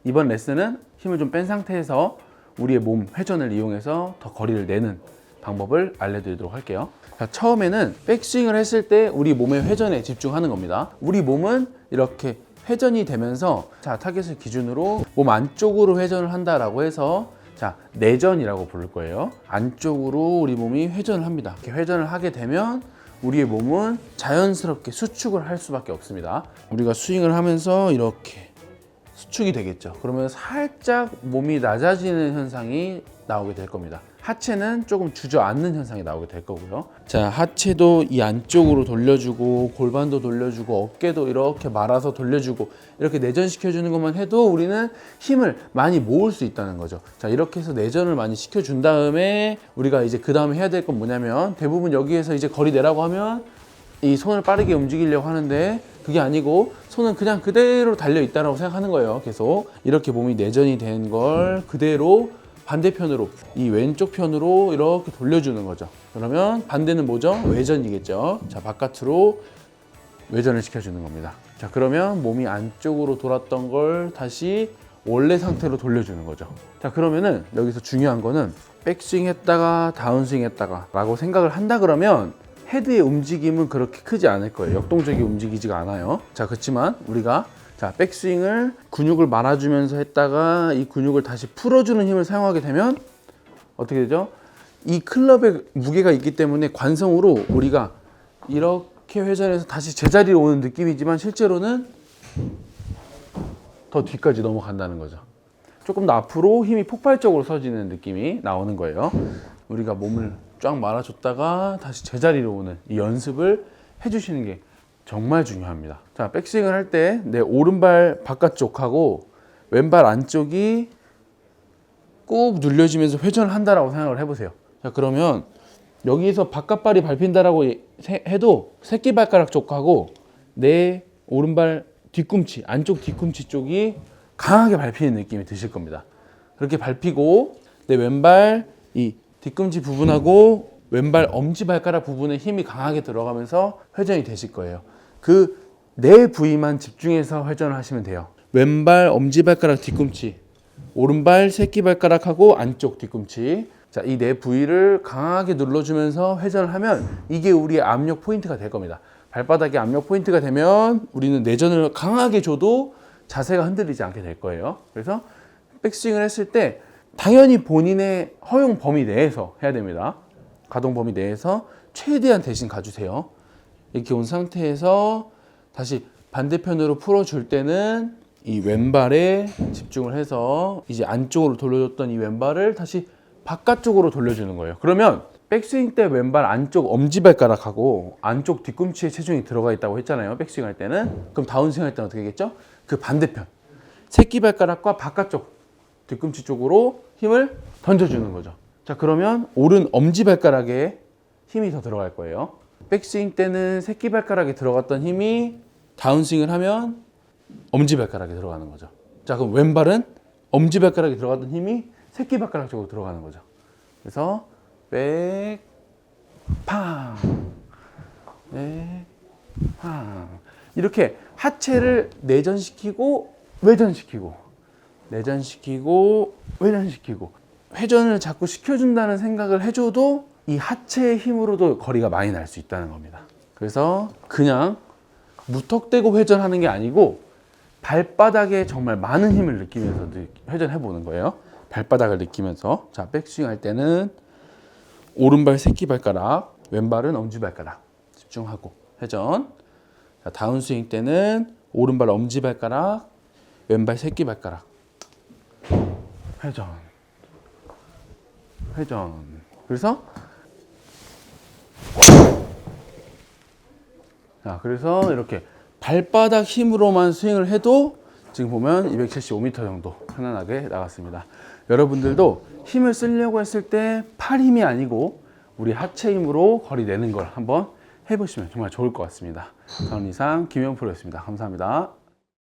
이번 레슨은 힘을 좀 뺀 상태에서 우리의 몸 회전을 이용해서 더 거리를 내는 방법을 알려드리도록 할게요. 자, 처음에는 백스윙을 했을 때 우리 몸의 회전에 집중하는 겁니다. 우리 몸은 이렇게 회전이 되면서 자, 타겟을 기준으로 몸 안쪽으로 회전을 한다라고 해서 자, 내전이라고 부를 거예요. 안쪽으로 우리 몸이 회전을 합니다. 이렇게 회전을 하게 되면 우리의 몸은 자연스럽게 수축을 할 수밖에 없습니다. 우리가 스윙을 하면서 이렇게 수축이 되겠죠. 그러면 살짝 몸이 낮아지는 현상이 나오게 될 겁니다. 하체는 조금 주저앉는 현상이 나오게 될 거고요. 자, 하체도 이 안쪽으로 돌려주고 골반도 돌려주고 어깨도 이렇게 말아서 돌려주고 이렇게 내전시켜주는 것만 해도 우리는 힘을 많이 모을 수 있다는 거죠. 자, 이렇게 해서 내전을 많이 시켜준 다음에 우리가 이제 그 다음에 해야 될 건 뭐냐면 대부분 여기에서 이제 거리 내라고 하면 이 손을 빠르게 움직이려고 하는데 그게 아니고 손은 그냥 그대로 달려 있다라고 생각하는 거예요. 계속 이렇게 몸이 내전이 된 걸 그대로 반대편으로 이 왼쪽 편으로 이렇게 돌려주는 거죠. 그러면 반대는 뭐죠? 외전이겠죠. 자, 바깥으로 외전을 시켜주는 겁니다. 자, 그러면 몸이 안쪽으로 돌았던 걸 다시 원래 상태로 돌려주는 거죠. 자, 그러면은 여기서 중요한 거는 백스윙 했다가 다운스윙 했다가 라고 생각을 한다 그러면 헤드의 움직임은 그렇게 크지 않을 거예요. 역동적이 움직이지가 않아요. 자, 그렇지만 우리가 자, 백스윙을 근육을 말아주면서 했다가 이 근육을 다시 풀어주는 힘을 사용하게 되면 어떻게 되죠? 이 클럽의 무게가 있기 때문에 관성으로 우리가 이렇게 회전해서 다시 제자리로 오는 느낌이지만 실제로는 더 뒤까지 넘어간다는 거죠. 조금 더 앞으로 힘이 폭발적으로 서지는 느낌이 나오는 거예요. 우리가 몸을 쫙 말아줬다가 다시 제자리로 오는 이 연습을 해주시는 게 정말 중요합니다. 자, 백스윙을 할 때 내 오른발 바깥쪽하고 왼발 안쪽이 꾹 눌려지면서 회전을 한다라고 생각을 해보세요. 자, 그러면 여기서 바깥발이 밟힌다라고 해도 새끼발가락 쪽하고 내 오른발 뒤꿈치, 안쪽 뒤꿈치 쪽이 강하게 밟히는 느낌이 드실 겁니다. 그렇게 밟히고 내 왼발 이 뒤꿈치 부분하고 왼발 엄지발가락 부분에 힘이 강하게 들어가면서 회전이 되실 거예요. 그 네 부위만 집중해서 회전을 하시면 돼요. 왼발 엄지발가락 뒤꿈치, 오른발 새끼발가락하고 안쪽 뒤꿈치. 자, 이 네 부위를 강하게 눌러주면서 회전을 하면 이게 우리의 압력 포인트가 될 겁니다. 발바닥에 압력 포인트가 되면 우리는 내전을 강하게 줘도 자세가 흔들리지 않게 될 거예요. 그래서 백스윙을 했을 때 당연히 본인의 허용 범위 내에서 해야 됩니다. 가동 범위 내에서 최대한 대신 가주세요. 이렇게 온 상태에서 다시 반대편으로 풀어줄 때는 이 왼발에 집중을 해서 이제 안쪽으로 돌려줬던 이 왼발을 다시 바깥쪽으로 돌려주는 거예요. 그러면 백스윙 때 왼발 안쪽 엄지발가락하고 안쪽 뒤꿈치에 체중이 들어가 있다고 했잖아요. 백스윙 할 때는. 그럼 다운스윙 할 때는 어떻게 하겠죠? 그 반대편 새끼발가락과 바깥쪽 뒤꿈치 쪽으로 힘을 던져주는 거죠. 자, 그러면 오른 엄지발가락에 힘이 더 들어갈 거예요. 백스윙 때는 새끼발가락에 들어갔던 힘이 다운스윙을 하면 엄지발가락에 들어가는 거죠. 자, 그럼 왼발은 엄지발가락에 들어갔던 힘이 새끼발가락 쪽으로 들어가는 거죠. 그래서 백, 팡, 백, 팡. 이렇게 하체를 내전시키고 외전시키고 내전시키고 외전시키고 회전을 자꾸 시켜준다는 생각을 해줘도 이 하체의 힘으로도 거리가 많이 날 수 있다는 겁니다. 그래서 그냥 무턱대고 회전하는 게 아니고 발바닥에 정말 많은 힘을 느끼면서 회전해 보는 거예요. 발바닥을 느끼면서. 자, 백스윙 할 때는 오른발 새끼발가락, 왼발은 엄지발가락 집중하고 회전. 자, 다운스윙 때는 오른발 엄지발가락, 왼발 새끼발가락 회전. 회전. 그래서 자, 그래서 이렇게 발바닥 힘으로만 스윙을 해도 지금 보면 275m 정도 편안하게 나갔습니다. 여러분들도 힘을 쓰려고 했을 때 팔 힘이 아니고 우리 하체 힘으로 거리 내는 걸 한번 해보시면 정말 좋을 것 같습니다. 저는 이상 김영 프로였습니다. 감사합니다.